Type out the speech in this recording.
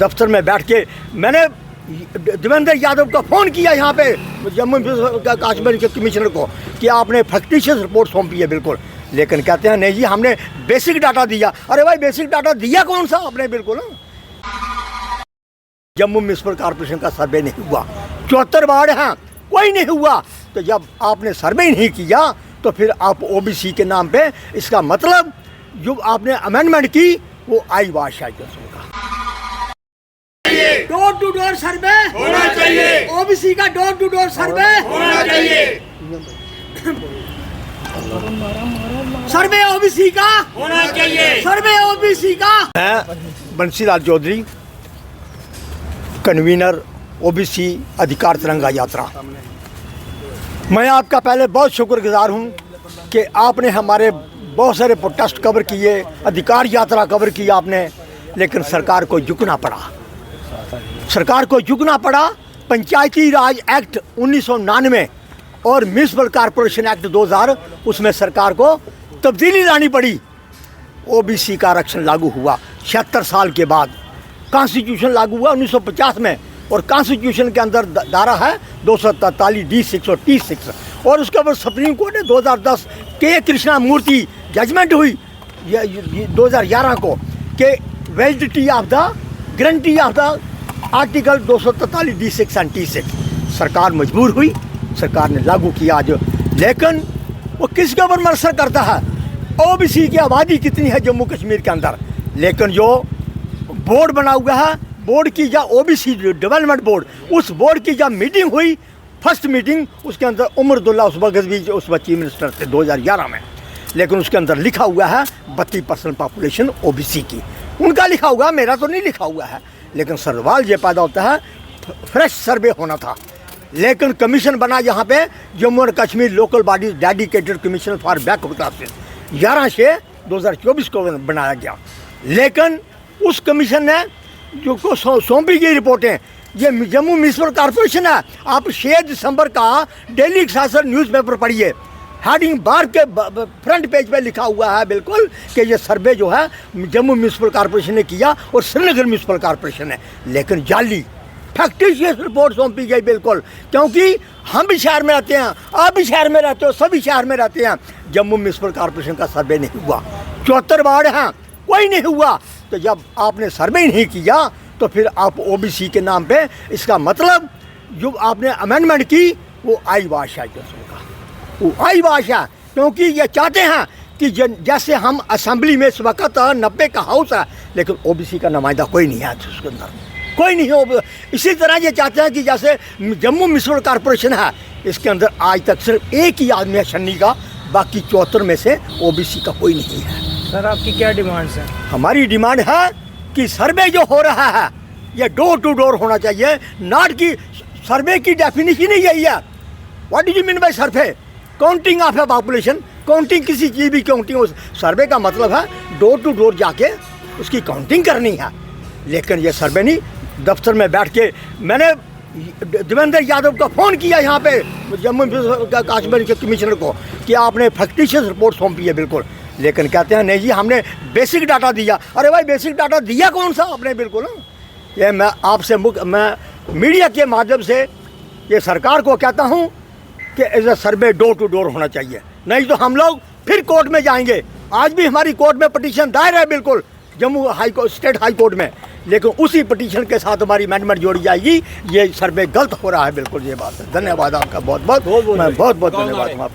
दफ्तर में बैठ के मैंने देवेंद्र यादव का फ़ोन किया यहाँ पे जम्मू कश्मीर के कमिश्नर को कि आपने फैक्टिशियस रिपोर्ट सौंपी है बिल्कुल, लेकिन कहते हैं नहीं जी हमने बेसिक डाटा दिया। अरे भाई बेसिक डाटा दिया कौन सा आपने? बिल्कुल जम्मू म्यूनसिपल कॉर्पोरेशन का सर्वे नहीं हुआ, 74 वार्ड हैं, कोई नहीं हुआ। तो जब आपने सर्वे नहीं किया तो फिर आप ओबीसी के नाम पे, इसका मतलब जो आपने अमेंडमेंट की वो आई बादशाह का। डोर टू डोर सर्वे होना चाहिए, ओबीसी का डोर टू डोर सर्वे होना चाहिए, सर्वे ओबीसी का होना चाहिए, सर्वे ओबीसी का। मैं बंसीलाल चौधरी, कन्वीनर ओबीसी अधिकार तिरंगा यात्रा। मैं आपका पहले बहुत शुक्रगुजार हूं कि आपने हमारे बहुत सारे प्रोटेस्ट कवर किए, अधिकार यात्रा कवर की आपने, लेकिन सरकार को झुकना पड़ा, सरकार को झुकना पड़ा। पंचायती राज एक्ट 1999 और म्यूनसिपल कॉर्पोरेशन एक्ट 2000, उसमें सरकार को तब्दीली लानी पड़ी। ओबीसी का आरक्षण लागू हुआ 76 साल के बाद। कॉन्स्टिट्यूशन लागू हुआ 1950 में, और कॉन्स्टिट्यूशन के अंदर धारा है 243D6 और T6, और उसके ऊपर सुप्रीम कोर्ट ने 2010 के कृष्णा मूर्ति जजमेंट हुई 2011 को कि validity of the guarantee of the article 243D6 and T6। सरकार मजबूर हुई, सरकार ने लागू किया आज, लेकिन वो किसके ऊपर मर्सर करता है? ओबीसी की आबादी कितनी है जम्मू कश्मीर के अंदर, लेकिन जो बोर्ड बना हुआ है, बोर्ड की जब ओबीसी डेवलपमेंट बोर्ड, उस बोर्ड की जब मीटिंग हुई, फर्स्ट मीटिंग, उसके अंदर उमर अब्दुल्ला उस वक्त भी उस वक्त चीफ मिनिस्टर थे 2011 में, लेकिन उसके अंदर लिखा हुआ है 32% पॉपुलेशन ओबीसी की, उनका लिखा हुआ, मेरा तो नहीं लिखा हुआ है। लेकिन सवाल ये पैदा होता है फ्रेश सर्वे होना था, लेकिन कमीशन बना यहाँ पे जम्मू और Kashmir local bodies dedicated commission for backward classes 11 से 2024 को बनाया गया, लेकिन उस कमीशन ने जो को सौंपी गई रिपोर्टें, ये जम्मू म्यूनसिपल कॉर्पोरेशन है। आप 6 दिसंबर का डेली एक्साइजर न्यूज़पेपर पढ़िए, हेडिंग बार के फ्रंट पेज पे लिखा हुआ है बिल्कुल कि ये सर्वे जो है जम्मू म्यूनसिपल कॉर्पोरेशन ने किया और श्रीनगर म्यूनसिपल कॉर्पोरेशन ने, लेकिन जाली फैक्टिशियस रिपोर्ट सौंपी गई बिल्कुल, क्योंकि हम भी शहर में रहते हैं, आप भी शहर में रहते हो, सभी शहर में रहते हैं। जम्मू म्यूनसिपल कॉर्पोरेशन का सर्वे नहीं हुआ, 74 वार्ड हैं, कोई नहीं हुआ। तो जब आपने सर्वे नहीं किया तो फिर आप ओबीसी के नाम पे, इसका मतलब जो आपने अमेंडमेंट की वो आई बादशाह का, वो आई बादशाह, क्योंकि ये चाहते हैं कि जैसे हम असेंबली में इस वक्त 90 का हाउस है, लेकिन ओबीसी का नुमाइंदा कोई नहीं है उसके अंदर, कोई नहीं हो। इसी तरह ये चाहते हैं कि जैसे जम्मू म्यूनसिपल कॉर्पोरेशन है, इसके अंदर आज तक सिर्फ एक ही आदमी है छन्नी का, बाकी 74 में से ओबीसी का कोई नहीं है। सर आपकी क्या डिमांड्स हैं? हमारी डिमांड है कि सर्वे जो हो रहा है ये डोर टू डोर होना चाहिए, नॉट की सर्वे की डेफिनेशन ही यही है। What do you mean by survey? Counting of A population, counting किसी चीज़ भी काउंटिंग, सर्वे का मतलब है डोर टू डोर जाके उसकी काउंटिंग करनी है, लेकिन ये सर्वे नहीं। दफ्तर में बैठ के मैंने देवेंद्र यादव का फ़ोन किया यहाँ पे जम्मू कश्मीर के कमिश्नर को कि आपने फैक्टिशियस रिपोर्ट सौंपी है बिल्कुल, लेकिन कहते हैं नहीं जी हमने बेसिक डाटा दिया। अरे भाई बेसिक डाटा दिया कौन सा आपने? बिल्कुल ये मैं आपसे मैं मीडिया के माध्यम से ये सरकार को कहता हूँ कि as a survey door to door होना चाहिए, नहीं तो हम लोग फिर कोर्ट में जाएंगे। आज भी हमारी कोर्ट में पटिशन दायर है बिल्कुल Jammu high court, state high court में, लेकिन उसी पटिशन के साथ हमारी अमेंडमेंट जोड़ी जाएगी। ये सर्वे गलत हो रहा है बिल्कुल, ये बात है। धन्यवाद आपका बहुत बहुत, मैं बहुत बहुत धन्यवाद हूँ।